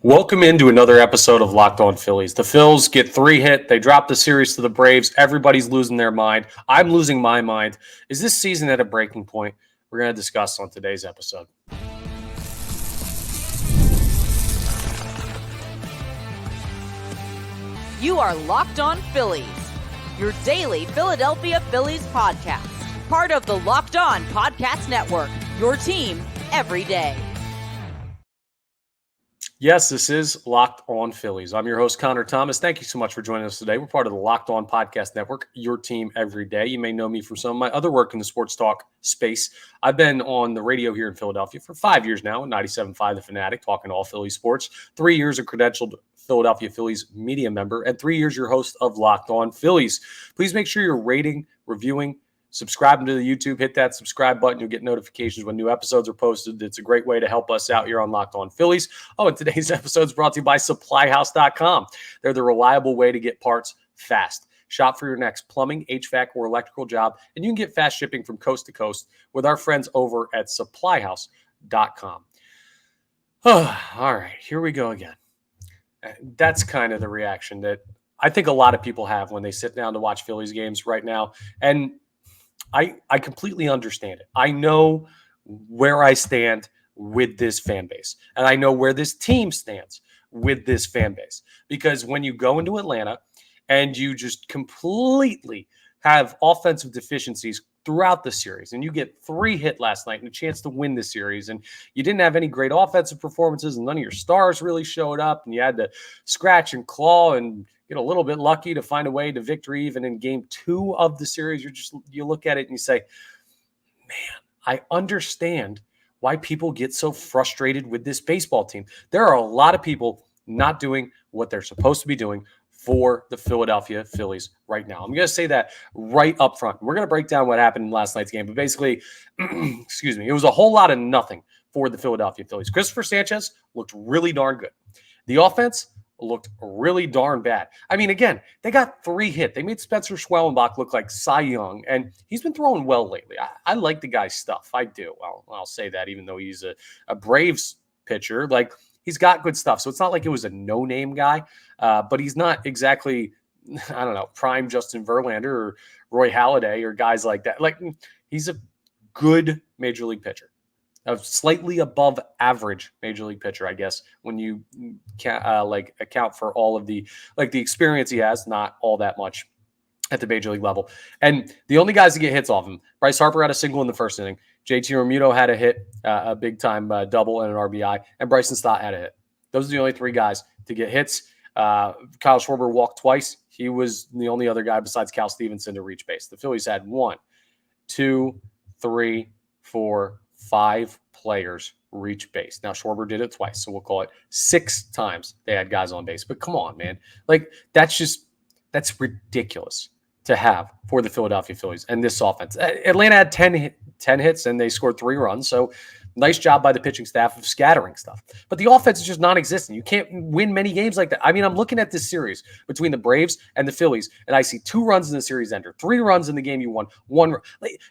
Welcome into another episode of Locked On Phillies. The Phils get 3 hit. They drop the series to the Braves. Everybody's losing their mind. I'm losing my mind. Is this season at a breaking point? We're going to discuss on today's episode. You are Locked On Phillies, your daily Philadelphia Phillies podcast. Part of the Locked On Podcast Network, your team every day. Yes, this is Locked On Phillies. I'm your host, Connor Thomas. Thank you so much for joining us today. We're part of the Locked On Podcast Network, your team every day. You may know me from some of my other work in the sports talk space. I've been on the radio here in Philadelphia for 5 years now, at 97.5 The Fanatic, talking all Philly sports. 3 years a credentialed Philadelphia Phillies media member, and 3 years your host of Locked On Phillies. Please make sure you're rating, reviewing, subscribing to the YouTube. Hit that subscribe button. You'll get notifications when new episodes are posted. It's a great way to help us out here on Locked On Phillies. Oh, and today's episode is brought to you by SupplyHouse.com. They're the reliable way to get parts fast. Shop for your next plumbing, h-vac, or electrical job, and you can get fast shipping from coast to coast with our friends over at SupplyHouse.com. All right, here we go again. That's kind of the reaction that I think a lot of people have when they sit down to watch Phillies games right now. And I completely understand it. I know where I stand with this fan base, and I know where this team stands with this fan base. Because when you go into Atlanta and you just completely have offensive deficiencies throughout the series, and you get 3 hit last night and a chance to win the series, and you didn't have any great offensive performances, and none of your stars really showed up, and you had to scratch and claw and get a little bit lucky to find a way to victory even in game 2 of the series. You look at it and you say, man, I understand why people get so frustrated with this baseball team. There are a lot of people not doing what they're supposed to be doing for the Philadelphia Phillies right now. I'm going to say that right up front. We're going to break down what happened in last night's game, but basically, it was a whole lot of nothing for the Philadelphia Phillies. Christopher Sanchez looked really darn good. The offense looked really darn bad. I mean, again, they got 3 hit. They made Spencer Schwellenbach look like Cy Young, and he's been throwing well lately. I like the guy's stuff. I do. I'll say that even though he's a Braves pitcher. Like, he's got good stuff. So it's not like it was a no-name guy, but he's not exactly, I don't know, prime Justin Verlander or Roy Halladay or guys like that. Like, he's a good major league pitcher. A slightly above average major league pitcher, I guess, when you account for all of the experience he has, not all that much at the major league level. And the only guys to get hits off him, Bryce Harper had a single in the first inning. JT Realmuto had a hit, a big-time double and an RBI, and Bryson Stott had a hit. Those are the only 3 guys to get hits. Kyle Schwarber walked twice. He was the only other guy besides Cal Stevenson to reach base. The Phillies had 1, 2, 3, 4, 5 players reach base. Now, Schwarber did it twice, so we'll call it 6 times they had guys on base. But come on, man. Like, that's ridiculous to have for the Philadelphia Phillies and this offense. Atlanta had 10 hits, and they scored 3 runs, so nice job by the pitching staff of scattering stuff. But the offense is just non-existent. You can't win many games like that. I mean, I'm looking at this series between the Braves and the Phillies, and I see 2 runs in the series ender, 3 runs in the game you won, 1 run.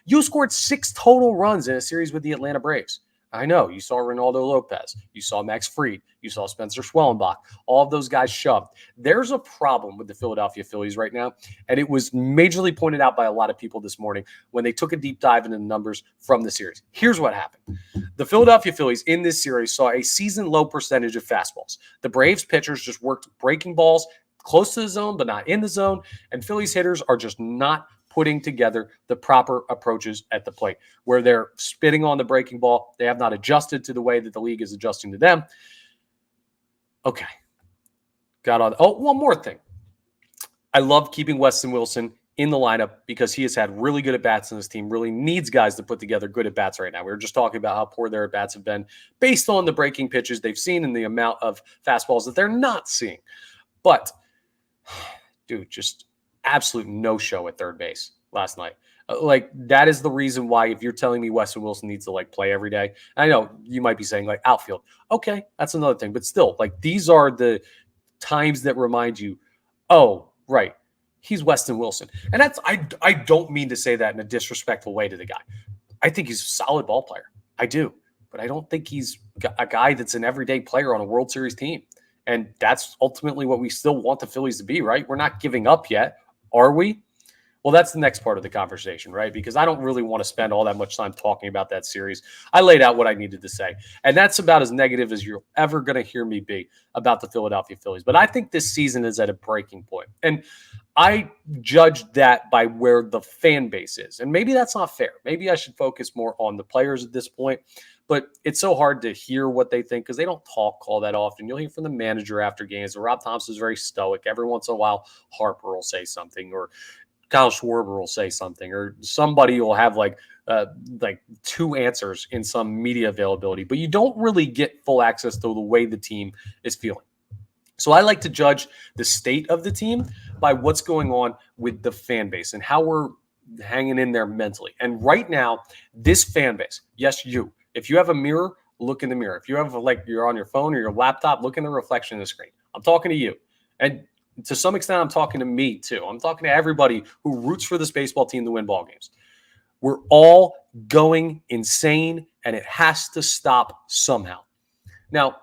You scored 6 total runs in a series with the Atlanta Braves. I know. You saw Ronaldo Lopez. You saw Max Fried. You saw Spencer Schwellenbach. All of those guys shoved. There's a problem with the Philadelphia Phillies right now, and it was majorly pointed out by a lot of people this morning when they took a deep dive into the numbers from the series. Here's what happened. The Philadelphia Phillies in this series saw a season-low percentage of fastballs. The Braves pitchers just worked breaking balls close to the zone but not in the zone, and Phillies hitters are just not putting together the proper approaches at the plate, where they're spitting on the breaking ball. They have not adjusted to the way that the league is adjusting to them. Okay. One more thing. I love keeping Weston Wilson in the lineup because he has had really good at-bats in this team, really needs guys to put together good at-bats right now. We were just talking about how poor their at-bats have been based on the breaking pitches they've seen and the amount of fastballs that they're not seeing. But, dude, just absolute no-show at third base last night. That is the reason why, if you're telling me Weston Wilson needs to play every day, I know you might be saying outfield. Okay, that's another thing. But still, these are the times that remind you, oh, right, he's Weston Wilson. And that's I don't mean to say that in a disrespectful way to the guy. I think he's a solid ball player. I do. But I don't think he's a guy that's an everyday player on a World Series team. And that's ultimately what we still want the Phillies to be, right? We're not giving up yet, are we? Well, that's the next part of the conversation, right? Because I don't really want to spend all that much time talking about that series. I laid out what I needed to say. And that's about as negative as you're ever going to hear me be about the Philadelphia Phillies. But I think this season is at a breaking point. And I judge that by where the fan base is. And maybe that's not fair. Maybe I should focus more on the players at this point. But it's so hard to hear what they think because they don't talk all that often. You'll hear from the manager after games. Rob Thompson is very stoic. Every once in a while, Harper will say something, or Kyle Schwarber will say something, or somebody will have like two answers in some media availability, but you don't really get full access to the way the team is feeling. So I like to judge the state of the team by what's going on with the fan base and how we're hanging in there mentally. And right now, this fan base, yes, you, if you have a mirror, look in the mirror. If you have you're on your phone or your laptop, look in the reflection of the screen. I'm talking to you. And to some extent, I'm talking to me too. I'm talking to everybody who roots for this baseball team to win ball games. We're all going insane, and it has to stop somehow. Now,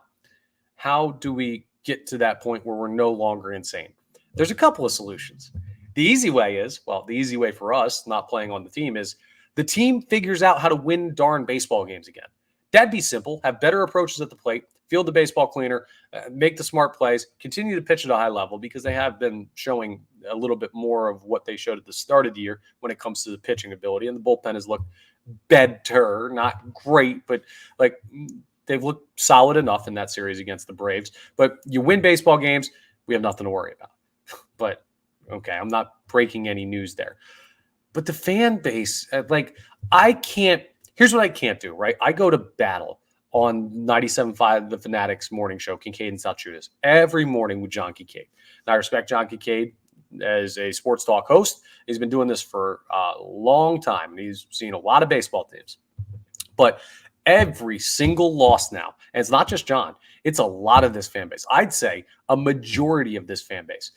how do we get to that point where we're no longer insane? There's a couple of solutions. The easy way is, the easy way for us not playing on the team is the team figures out how to win darn baseball games again. That'd be simple. Have better approaches at the plate, field the baseball cleaner, make the smart plays, continue to pitch at a high level because they have been showing a little bit more of what they showed at the start of the year when it comes to the pitching ability. And the bullpen has looked better, not great, but they've looked solid enough in that series against the Braves. But you win baseball games, we have nothing to worry about. But okay, I'm not breaking any news there. But the fan base, here's what I can't do, right? I go to battle on 97.5, the Fanatics morning show, Kincaid and South Judas, every morning with John Kincaid. And I respect John Kincaid as a sports talk host. He's been doing this for a long time, and he's seen a lot of baseball teams. But every single loss now, and it's not just John, it's a lot of this fan base. I'd say a majority of this fan base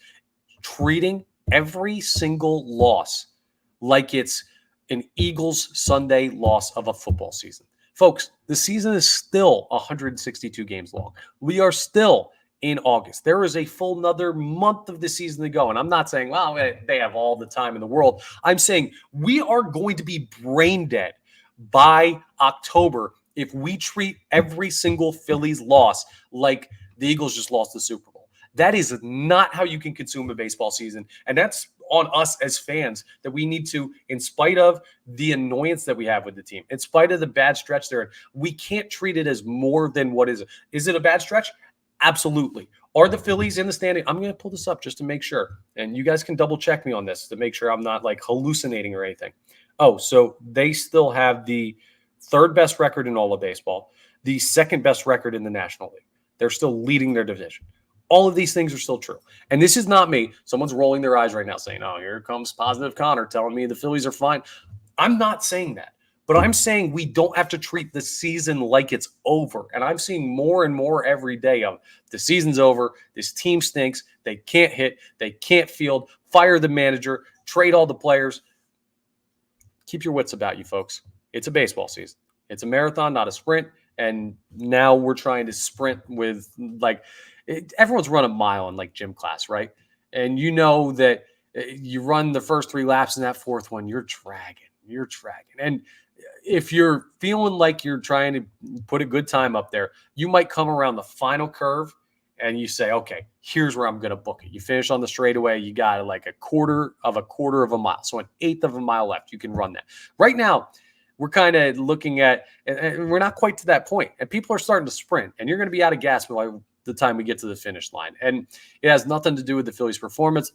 treating every single loss like it's an Eagles Sunday loss of a football season. Folks, the season is still 162 games long. We are still in August. There is a full another month of the season to go. And I'm not saying, they have all the time in the world. I'm saying we are going to be brain dead by October if we treat every single Phillies loss like the Eagles just lost the Super Bowl. That is not how you can consume a baseball season. And that's on us as fans, that we need to, in spite of the annoyance that we have with the team, in spite of the bad stretch they're in, we can't treat it as more than what is it. Is it a bad stretch? Absolutely. Are the Phillies in the standing? I'm going to pull this up just to make sure. And you guys can double check me on this to make sure I'm not hallucinating or anything. Oh, so they still have the third best record in all of baseball, the second best record in the National League. They're still leading their division. All of these things are still true. And this is not me. Someone's rolling their eyes right now saying, oh, here comes Positive Connor telling me the Phillies are fine. I'm not saying that. But I'm saying we don't have to treat the season like it's over. And I'm seeing more and more every day of the season's over. This team stinks. They can't hit. They can't field. Fire the manager. Trade all the players. Keep your wits about you, folks. It's a baseball season. It's a marathon, not a sprint. And now we're trying to sprint with everyone's run a mile in gym class, right? And you know that you run the first 3 laps in that fourth one, you're dragging. And if you're feeling like you're trying to put a good time up there, you might come around the final curve and you say, okay, here's where I'm going to book it. You finish on the straightaway, you got a quarter of a mile. So an eighth of a mile left, you can run that. Right now, we're kind of looking at, and we're not quite to that point. And people are starting to sprint, and you're going to be out of gas by the time we get to the finish line. And it has nothing to do with the Phillies' performance.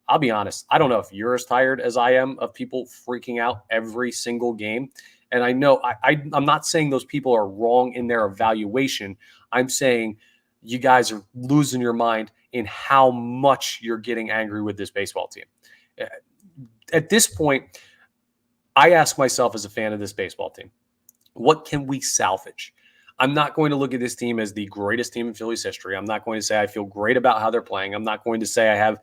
I'll be honest, I don't know if you're as tired as I am of people freaking out every single game. And I know I'm not saying those people are wrong in their evaluation. I'm saying you guys are losing your mind in how much you're getting angry with this baseball team. At this point, I ask myself as a fan of this baseball team, what can we salvage? I'm not going to look at this team as the greatest team in Phillies history. I'm not going to say I feel great about how they're playing. I'm not going to say I have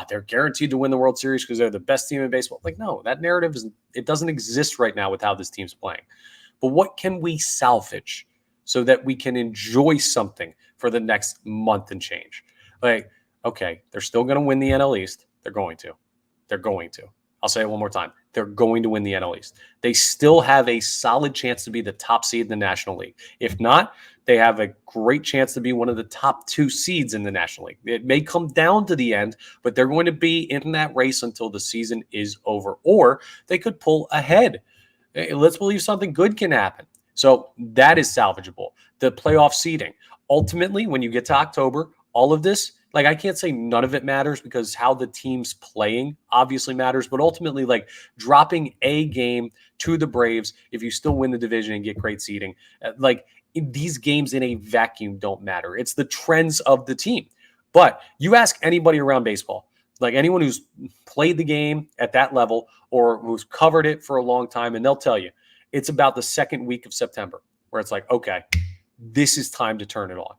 they're guaranteed to win the World Series because they're the best team in baseball. No, that narrative doesn't exist right now with how this team's playing. But what can we salvage? so that we can enjoy something for the next month and change. Like, okay, they're still going to win the NL East. They're going to. They're going to. I'll say it one more time. They're going to win the NL East. They still have a solid chance to be the top seed in the National League. If not, they have a great chance to be one of the top 2 seeds in the National League. It may come down to the end, but they're going to be in that race until the season is over. Or they could pull ahead. Let's believe something good can happen. So that is salvageable. The playoff seeding. Ultimately, when you get to October, all of this, like, I can't say none of it matters because how the team's playing obviously matters, but ultimately, like, dropping a game to the Braves, if you still win the division and get great seeding, like, these games in a vacuum don't matter. It's the trends of the team. But you ask anybody around baseball, like anyone who's played the game at that level or who's covered it for a long time, and they'll tell you it's about the second week of September where it's like, okay, this is time to turn it on.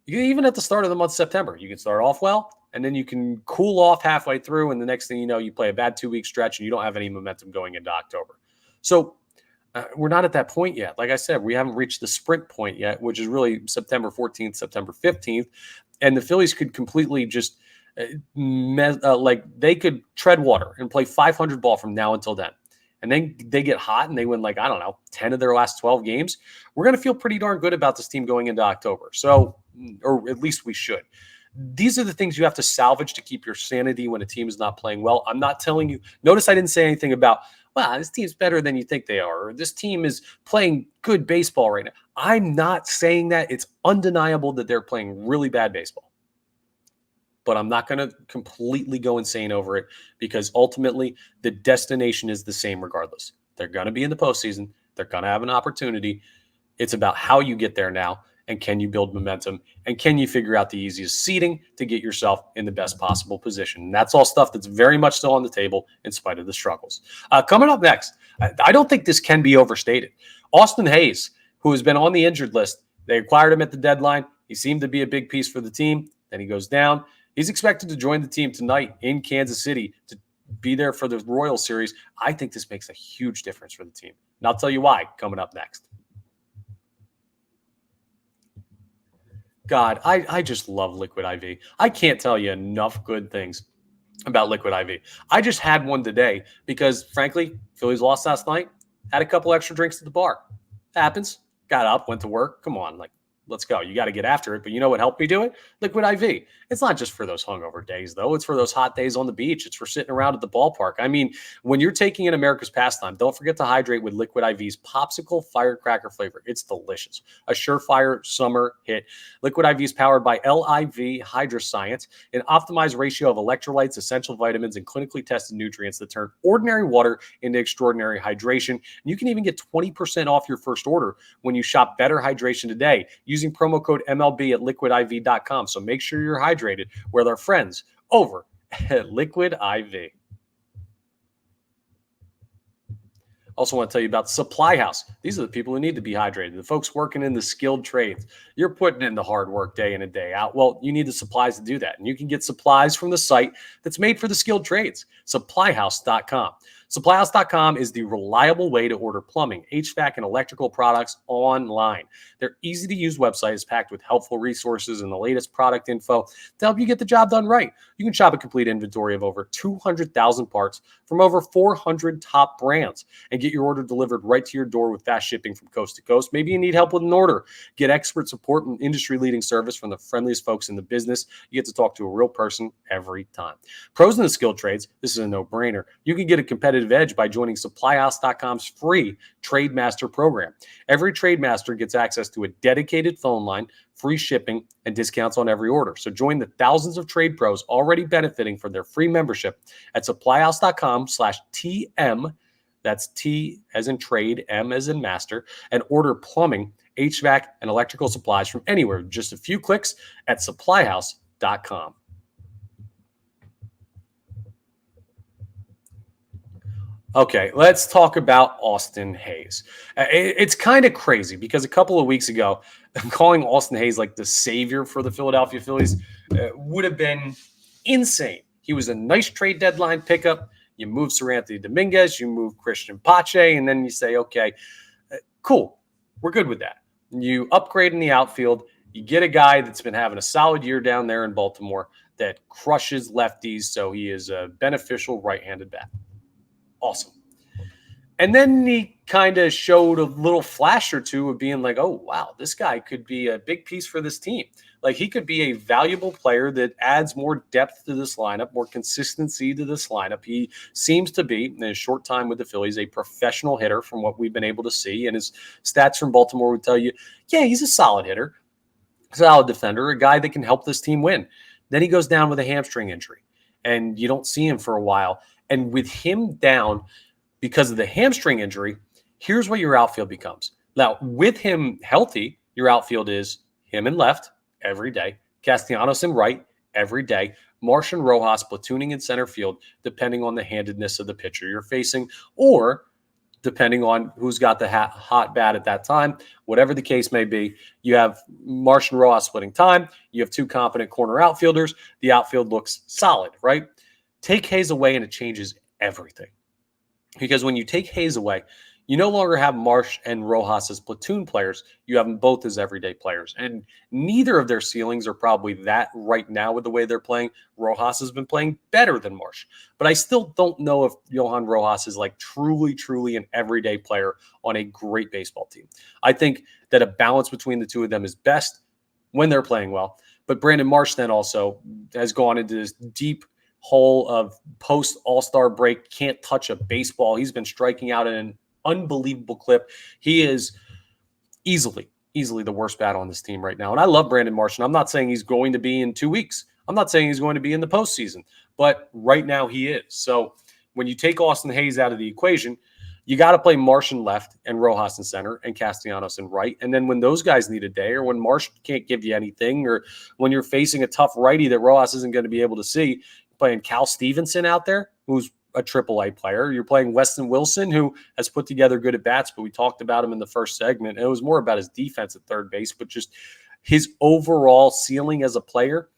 Even at the start of the month of September, you can start off well, and then you can cool off halfway through, and the next thing you know, you play a bad 2-week stretch, and you don't have any momentum going into October. So we're not at that point yet. Like I said, we haven't reached the sprint point yet, which is really September 14th, September 15th, and the Phillies could completely just they could tread water and play 500 ball from now until then. And then they get hot and they win, like, I don't know, 10 of their last 12 games. We're going to feel pretty darn good about this team going into October. So, or at least we should. These are the things you have to salvage to keep your sanity when a team is not playing well. I'm not telling you. Notice I didn't say anything about, wow, this team's better than you think they are, or this team is playing good baseball right now. I'm not saying that. It's undeniable that they're playing really bad baseball. But I'm not going to completely go insane over it because ultimately the destination is the same regardless. They're going to be in the postseason. They're going to have an opportunity. It's about how you get there now, and can you build momentum, and can you figure out the easiest seeding to get yourself in the best possible position. And that's all stuff that's very much still on the table in spite of the struggles. Coming up next, I don't think this can be overstated. Austin Hayes, who has been on the injured list, they acquired him at the deadline. He seemed to be a big piece for the team. Then he goes down. He's expected to join the team tonight in Kansas City to be there for the Royals series. I think this makes a huge difference for the team. And I'll tell you why coming up next. God, I just love Liquid IV. I can't tell you enough good things about Liquid IV. I just had one today because, frankly, Phillies lost last night. Had a couple extra drinks at the bar. Happens. Got up, went to work. Come on, let's go. You got to get after it. But you know what helped me do it? Liquid IV. It's not just for those hungover days, though. It's for those hot days on the beach. It's for sitting around at the ballpark. I mean, when you're taking in America's pastime, don't forget to hydrate with Liquid IV's popsicle firecracker flavor. It's delicious. A surefire summer hit. Liquid IV is powered by LIV Hydroscience, an optimized ratio of electrolytes, essential vitamins, and clinically tested nutrients that turn ordinary water into extraordinary hydration. And you can even get 20% off your first order when you shop Better Hydration today using promo code MLB at liquidiv.com. So make sure you're hydrated with our friends over at Liquid IV. Also want to tell you about Supply House. These are the people who need to be hydrated, the folks working in the skilled trades. You're putting in the hard work day in and day out. Well, you need the supplies to do that. And you can get supplies from the site that's made for the skilled trades, supplyhouse.com. Supplyhouse.com is the reliable way to order plumbing, HVAC, and electrical products online. Their easy-to-use website is packed with helpful resources and the latest product info to help you get the job done right. You can shop a complete inventory of over 200,000 parts from over 400 top brands and get your order delivered right to your door with fast shipping from coast to coast. Maybe you need help with an order. Get expert support and industry-leading service from the friendliest folks in the business. You get to talk to a real person every time. Pros in the skilled trades, this is a no-brainer. You can get a competitive edge by joining SupplyHouse.com's free Trade Master program. Every Trade Master gets access to a dedicated phone line, free shipping, and discounts on every order. So join the thousands of trade pros already benefiting from their free membership at SupplyHouse.com/TM. That's T as in trade, M as in master, and order plumbing, HVAC, and electrical supplies from anywhere. Just a few clicks at SupplyHouse.com. Okay, let's talk about Austin Hayes. It's kind of crazy because a couple of weeks ago, calling Austin Hayes like the savior for the Philadelphia Phillies would have been insane. He was a nice trade deadline pickup. You move Seranthony Dominguez, you move Christian Pache, and then you say, okay, cool, we're good with that. You upgrade in the outfield. You get a guy that's been having a solid year down there in Baltimore that crushes lefties, so he is a beneficial right-handed bat. Awesome. And then he kind of showed a little flash or two of being like, oh, wow, this guy could be a big piece for this team. Like, he could be a valuable player that adds more depth to this lineup, more consistency to this lineup. He seems to be, in his short time with the Phillies, a professional hitter from what we've been able to see. And his stats from Baltimore would tell you, yeah, he's a solid hitter, solid defender, a guy that can help this team win. Then he goes down with a hamstring injury, and you don't see him for a while. And with him down because of the hamstring injury, here's what your outfield becomes. Now, with him healthy, your outfield is him in left every day, Castellanos in right every day, Marsh and Rojas platooning in center field, depending on the handedness of the pitcher you're facing, or depending on who's got the hot bat at that time. Whatever the case may be, you have Marsh and Rojas splitting time. You have two competent corner outfielders. The outfield looks solid, right? Take Hayes away and it changes everything. Because when you take Hayes away, you no longer have Marsh and Rojas as platoon players. You have them both as everyday players. And neither of their ceilings are probably that right now with the way they're playing. Rojas has been playing better than Marsh. But I still don't know if Johan Rojas is like truly an everyday player on a great baseball team. I think that a balance between the two of them is best when they're playing well. But Brandon Marsh then also has gone into this deep hole of post All-Star break, can't touch a baseball. He's been striking out at an unbelievable clip. He is easily the worst bat on this team right now. And I love Brandon Marsh, and I'm not saying he's going to be in 2 weeks. I'm not saying he's going to be in the postseason, but right now he is. So when you take Austin Hayes out of the equation, you got to play Marsh in left and Rojas in center and Castellanos in right. And then when those guys need a day, or when Marsh can't give you anything, or when you're facing a tough righty that Rojas isn't going to be able to see, playing Cal Stevenson out there, who's a AAA player. You're playing Weston Wilson, who has put together good at-bats, but we talked about him in the first segment. And it was more about his defense at third base, but just his overall ceiling as a player.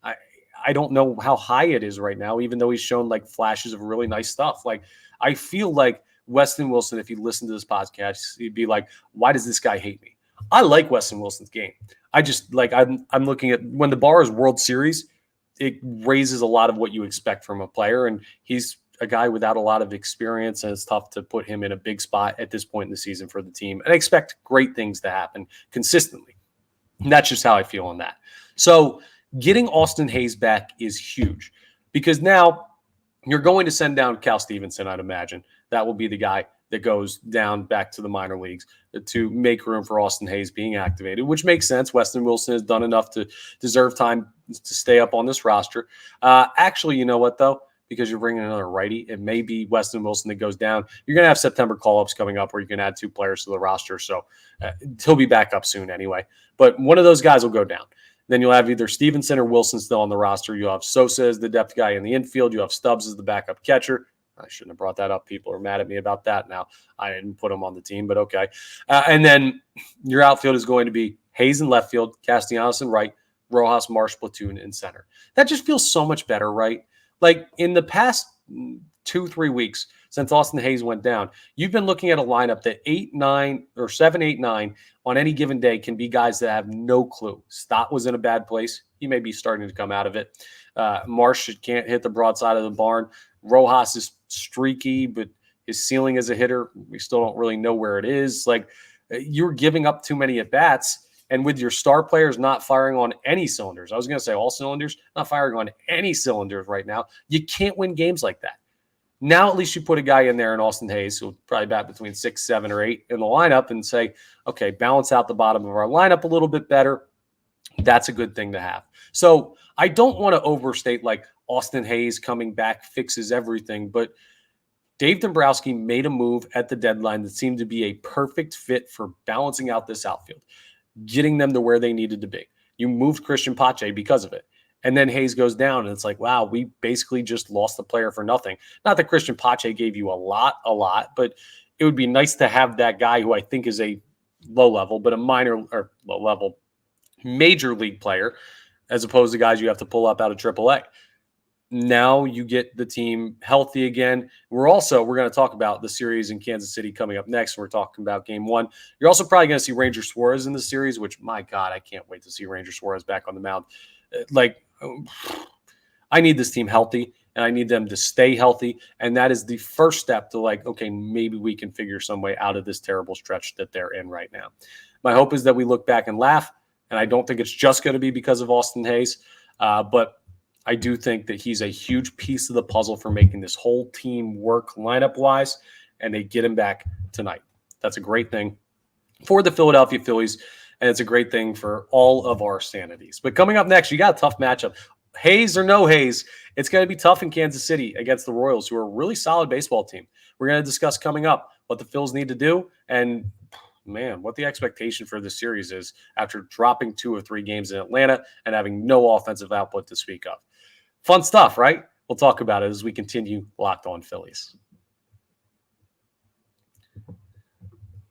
I don't know how high it is right now, even though he's shown like flashes of really nice stuff. Like, I feel like Weston Wilson, if you listen to this podcast, he'd be like, why does this guy hate me? I like Weston Wilson's game. I just like, I'm looking at when the bar is World Series, it raises a lot of what you expect from a player. And he's a guy without a lot of experience, and it's tough to put him in a big spot at this point in the season for the team. And I expect great things to happen consistently. And that's just how I feel on that. So getting Austin Hayes back is huge, because now you're going to send down Cal Stevenson, I'd imagine. That will be the guy that goes down back to the minor leagues to make room for Austin Hayes being activated, which makes sense. Weston Wilson has done enough to deserve time to stay up on this roster. Actually, you know what, though? Because you're bringing another righty, it may be Weston Wilson that goes down. You're going to have September call-ups coming up where you can add two players to the roster, so he'll be back up soon anyway. But one of those guys will go down. Then you'll have either Stevenson or Wilson still on the roster. You'll have Sosa as the depth guy in the infield. You have Stubbs as the backup catcher. I shouldn't have brought that up. People are mad at me about that now. I didn't put him on the team, but okay. And then your outfield is going to be Hayes in left field, Castellanos in right, Rojas, Marsh, platoon in center. That just feels so much better, right? Like in the past 2-3 weeks since Austin Hayes went down, you've been looking at a lineup that 8, 9, or 7, 8, 9 on any given day can be guys that have no clue. Stott was in a bad place. He may be starting to come out of it. Marsh can't hit the broadside of the barn. Rojas is streaky, but his ceiling as a hitter, we still don't really know where it is. Like, you're giving up too many at-bats, and with your star players not firing on any cylinders, I was going to say all cylinders, not firing on any cylinders right now, you can't win games like that. Now at least you put a guy in there in Austin Hayes who'll probably bat between 6, 7, or 8 in the lineup and say, okay, balance out the bottom of our lineup a little bit better. That's a good thing to have. So I don't want to overstate like Austin Hayes coming back fixes everything, but Dave Dombrowski made a move at the deadline that seemed to be a perfect fit for balancing out this outfield, getting them to where they needed to be. You moved Christian Pache because of it. And then Hayes goes down, and it's like, wow, we basically just lost the player for nothing. Not that Christian Pache gave you a lot, but it would be nice to have that guy who I think is a low level, but a minor or low level major league player, as opposed to guys you have to pull up out of AAA. now you get the team healthy again. We're going to talk about the series in Kansas City coming up next. We're talking about game one. You're also probably going to see Ranger Suarez in the series, which, my God, I can't wait to see Ranger Suarez back on the mound. I need this team healthy, and I need them to stay healthy. And that is the first step to okay, maybe we can figure some way out of this terrible stretch that they're in right now. My hope is that we look back and laugh, and I don't think it's just going to be because of Austin Hayes, but I do think that he's a huge piece of the puzzle for making this whole team work lineup-wise, and they get him back tonight. That's a great thing for the Philadelphia Phillies, and it's a great thing for all of our sanities. But coming up next, you got a tough matchup. Hayes or no Hayes, it's going to be tough in Kansas City against the Royals, who are a really solid baseball team. We're going to discuss coming up what the Phils need to do and, man, what the expectation for this series is after dropping 2 of 3 games in Atlanta and having no offensive output to speak of. Fun stuff, right? We'll talk about it as we continue Locked On Phillies.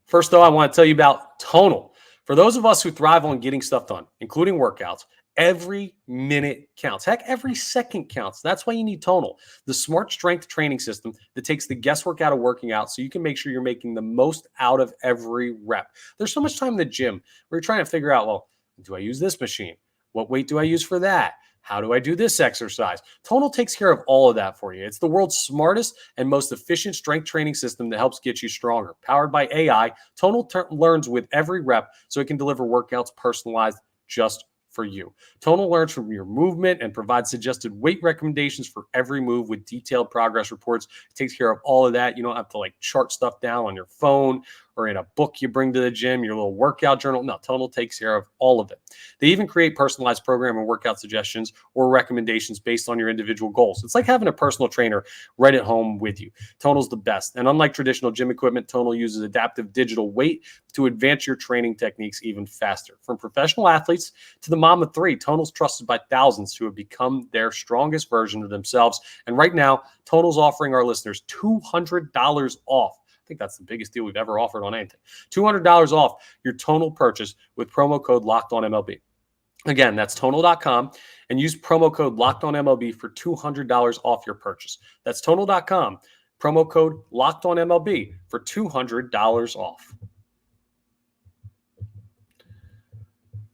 First, though, I want to tell you about Tonal. For those of us who thrive on getting stuff done, including workouts, every minute counts. Heck, every second counts. That's why you need Tonal, the smart strength training system that takes the guesswork out of working out so you can make sure you're making the most out of every rep. There's so much time in the gym where you're trying to figure out, well, do I use this machine? What weight do I use for that? How do I do this exercise? Tonal takes care of all of that for you. It's the world's smartest and most efficient strength training system that helps get you stronger. Powered by AI, Tonal learns with every rep so it can deliver workouts personalized just for you. Tonal learns from your movement and provides suggested weight recommendations for every move with detailed progress reports. It takes care of all of that. You don't have to chart stuff down on your phone or in a book you bring to the gym, your little workout journal. No, Tonal takes care of all of it. They even create personalized program and workout suggestions or recommendations based on your individual goals. It's like having a personal trainer right at home with you. Tonal's the best. And unlike traditional gym equipment, Tonal uses adaptive digital weight to advance your training techniques even faster. From professional athletes to the mom of 3, Tonal's trusted by thousands who have become their strongest version of themselves. And right now, Tonal's offering our listeners $200 off. I think that's the biggest deal we've ever offered on anything. $200 off your Tonal purchase with promo code LOCKEDONMLB. Again, that's Tonal.com, and use promo code LOCKEDONMLB for $200 off your purchase. That's Tonal.com, promo code LOCKEDONMLB for $200 off.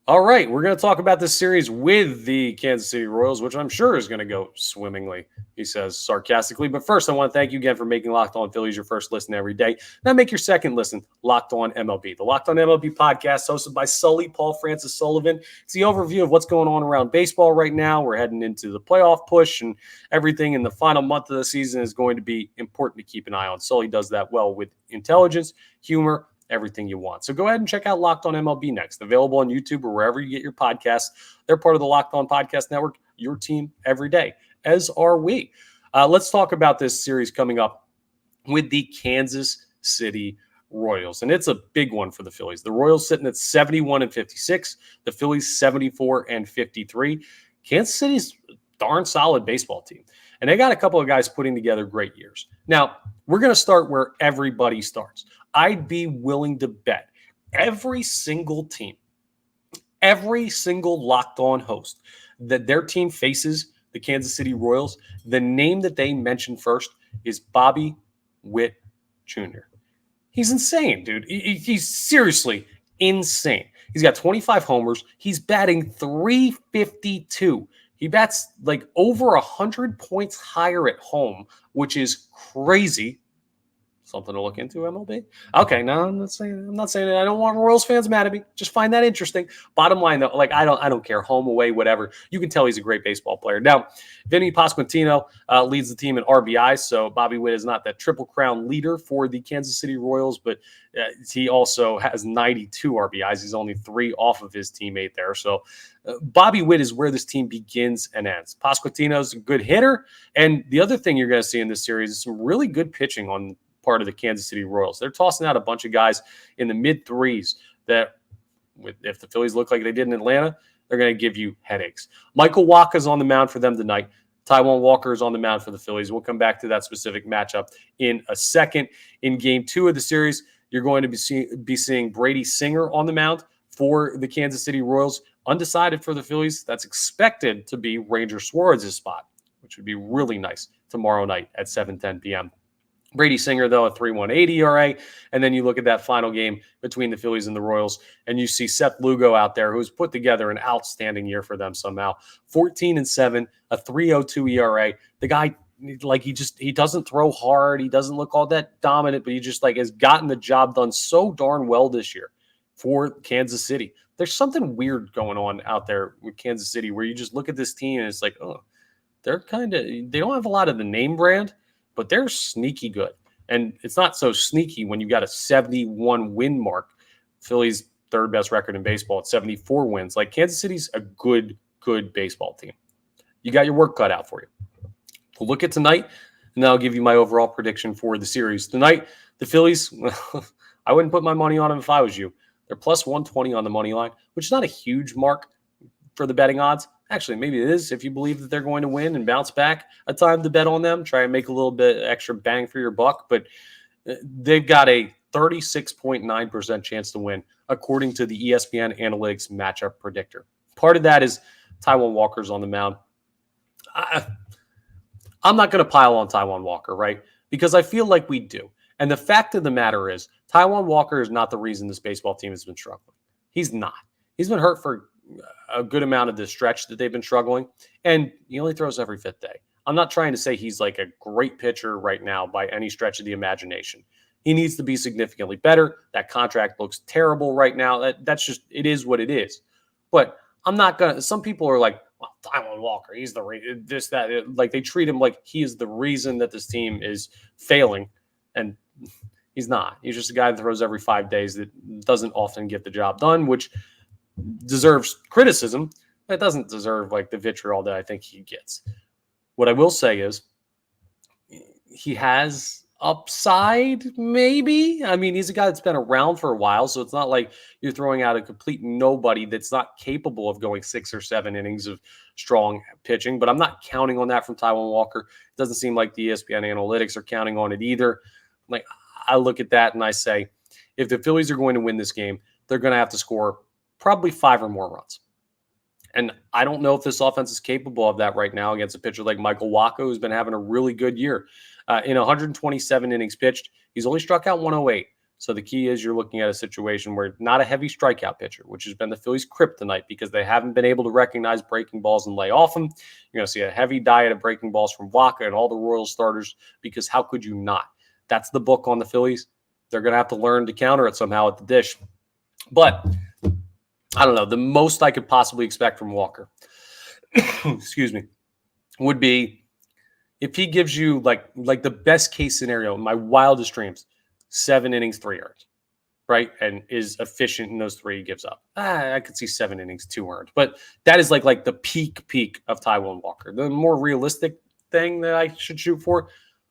All right, we're going to talk about this series with the Kansas City Royals, which I'm sure is going to go swimmingly, he says sarcastically. But first, I want to thank you again for making Locked On Phillies your first listen every day. Now make your second listen Locked On MLB. The Locked On MLB podcast hosted by Sully Paul Francis Sullivan. It's the overview of what's going on around baseball right now. We're heading into the playoff push, and everything in the final month of the season is going to be important to keep an eye on. Sully does that well with intelligence, humor, everything you want. So go ahead and check out Locked On MLB next, available on YouTube or wherever you get your podcasts. They're part of the Locked On Podcast Network, your team every day, as are we. Let's talk about this series coming up with the Kansas City Royals. And it's a big one for the Phillies. The Royals sitting at 71-56, the Phillies 74-53. Kansas City's a darn solid baseball team. And they got a couple of guys putting together great years. Now, we're going to start where everybody starts. I'd be willing to bet every single team, every single Locked On host that their team faces the Kansas City Royals, the name that they mention first is Bobby Witt Jr. He's insane, dude. He's seriously insane. He's got 25 homers. He's batting .352. He bats over 100 points higher at home, which is crazy. Something to look into, MLB. Okay, no, I'm not saying it. I don't want Royals fans mad at me. Just find that interesting. Bottom line, though, I don't care, home, away, whatever. You can tell he's a great baseball player. Now, Vinny Pasquantino leads the team in RBIs, so Bobby Witt is not that Triple Crown leader for the Kansas City Royals, but he also has 92 RBIs. He's only 3 off of his teammate there. So Bobby Witt is where this team begins and ends. Pasquantino's a good hitter, and the other thing you're going to see in this series is some really good pitching on part of the Kansas City Royals. They're tossing out a bunch of guys in the mid-3s that, if the Phillies look like they did in Atlanta, they're going to give you headaches. Michael Wacha's on the mound for them tonight. Taijuan Walker is on the mound for the Phillies. We'll come back to that specific matchup in a second. In Game 2 of the series, you're going to be seeing Brady Singer on the mound for the Kansas City Royals. Undecided for the Phillies. That's expected to be Ranger Suarez's spot, which would be really nice tomorrow night at 7:10 p.m. Brady Singer, though, a 3.18 ERA. And then you look at that final game between the Phillies and the Royals, and you see Seth Lugo out there, who's put together an outstanding year for them somehow. 14-7, a 3.02 ERA. The guy, like, he doesn't throw hard. He doesn't look all that dominant, but he just, like, has gotten the job done so darn well this year for Kansas City. There's something weird going on out there with Kansas City where you just look at this team and it's like, oh, they don't have a lot of the name brand, but they're sneaky good. And it's not so sneaky when you got a 71 win mark. Phillies' third best record in baseball at 74 wins. Like, Kansas City's a good baseball team. You got your work cut out for you. We'll look at tonight, and then I'll give you my overall prediction for the series. Tonight, the Phillies, I wouldn't put my money on them if I was you. They're plus 120 on the money line, which is not a huge mark for the betting odds. Actually, maybe it is if you believe that they're going to win and bounce back. A time to bet on them. Try and make a little bit extra bang for your buck. But they've got a 36.9% chance to win, according to the ESPN Analytics matchup predictor. Part of that is Taijuan Walker's on the mound. I'm not going to pile on Taijuan Walker, right? Because I feel like we do. And the fact of the matter is, Taijuan Walker is not the reason this baseball team has been struggling. He's not. He's been hurt for a good amount of the stretch that they've been struggling, and he only throws every fifth day. I'm not trying to say he's like a great pitcher right now by any stretch of the imagination. He needs to be significantly better. That contract looks terrible right now. That's just, it is what it is. But I'm not going to, some people are like, well, Taijuan Walker, he's the reason, this, that, like they treat him like he is the reason that this team is failing. And he's not. He's just a guy that throws every 5 days that doesn't often get the job done, which deserves criticism. It doesn't deserve like the vitriol that I think he gets. What I will say is he has upside, maybe. I mean, he's a guy that's been around for a while, so it's not like you're throwing out a complete nobody that's not capable of going 6 or 7 innings of strong pitching, but I'm not counting on that from Taijuan Walker. It doesn't seem like the ESPN analytics are counting on it either. Like, I look at that and I say, if the Phillies are going to win this game, they're going to have to score probably 5 or more runs. And I don't know if this offense is capable of that right now against a pitcher like Michael Wacha, who's been having a really good year. In 127 innings pitched, he's only struck out 108. So the key is you're looking at a situation where not a heavy strikeout pitcher, which has been the Phillies' kryptonite because they haven't been able to recognize breaking balls and lay off them. You're going to see a heavy diet of breaking balls from Wacha and all the Royals starters, because how could you not? That's the book on the Phillies. They're going to have to learn to counter it somehow at the dish. But I don't know. The most I could possibly expect from Walker, excuse me, would be if he gives you like the best case scenario, my wildest dreams, 7 innings, 3 earned, right? And is efficient in those 3 he gives up. I could see 7 innings, 2 earned. But that is like the peak of Taijuan Walker. The more realistic thing that I should shoot for,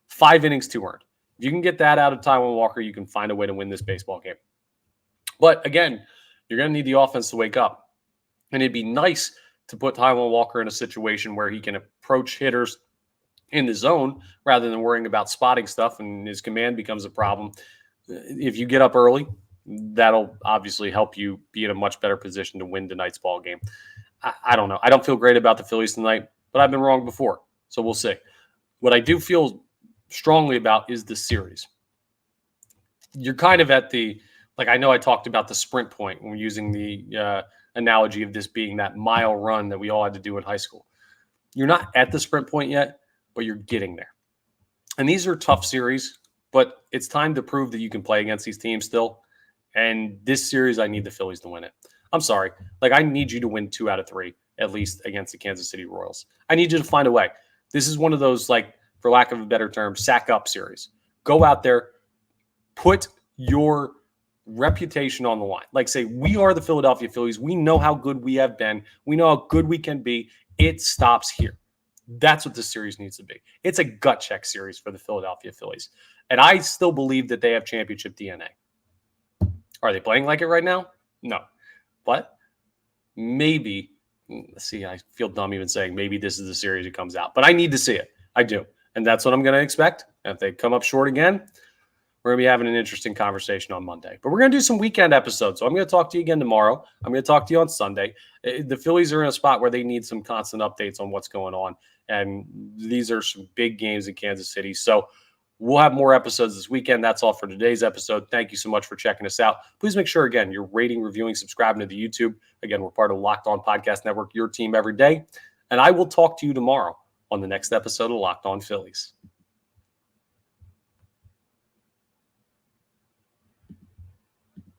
5 innings, 2 earned. If you can get that out of Taijuan Walker, you can find a way to win this baseball game. But again, you're going to need the offense to wake up. And it'd be nice to put Taijuan Walker in a situation where he can approach hitters in the zone rather than worrying about spotting stuff and his command becomes a problem. If you get up early, that'll obviously help you be in a much better position to win tonight's ball game. I don't know. I don't feel great about the Phillies tonight, but I've been wrong before. So we'll see. What I do feel strongly about is the series. You're kind of at the, like, I know I talked about the sprint point when we're using the analogy of this being that mile run that we all had to do in high school. You're not at the sprint point yet, but you're getting there. And these are tough series, but it's time to prove that you can play against these teams still. And this series, I need the Phillies to win it. I'm sorry. Like, I need you to win 2 out of 3, at least against the Kansas City Royals. I need you to find a way. This is one of those, like, for lack of a better term, sack up series. Go out there, put your reputation on the line. Like, say, we are the Philadelphia Phillies. We know how good we have been. We know how good we can be. It stops here. That's what this series needs to be. It's a gut check series for the Philadelphia Phillies. And I still believe that they have championship DNA. Are they playing like it right now? No. But maybe, see, I feel dumb even saying maybe this is the series that comes out. But I need to see it. I do. And that's what I'm going to expect. And if they come up short again, We're going to be having an interesting conversation on Monday. But we're going to do some weekend episodes. So I'm going to talk to you again tomorrow. I'm going to talk to you on Sunday. The Phillies are in a spot where they need some constant updates on what's going on. And these are some big games in Kansas City. So we'll have more episodes this weekend. That's all for today's episode. Thank you so much for checking us out. Please make sure, again, you're rating, reviewing, subscribing to the YouTube. Again, we're part of Locked On Podcast Network, your team every day. And I will talk to you tomorrow on the next episode of Locked On Phillies.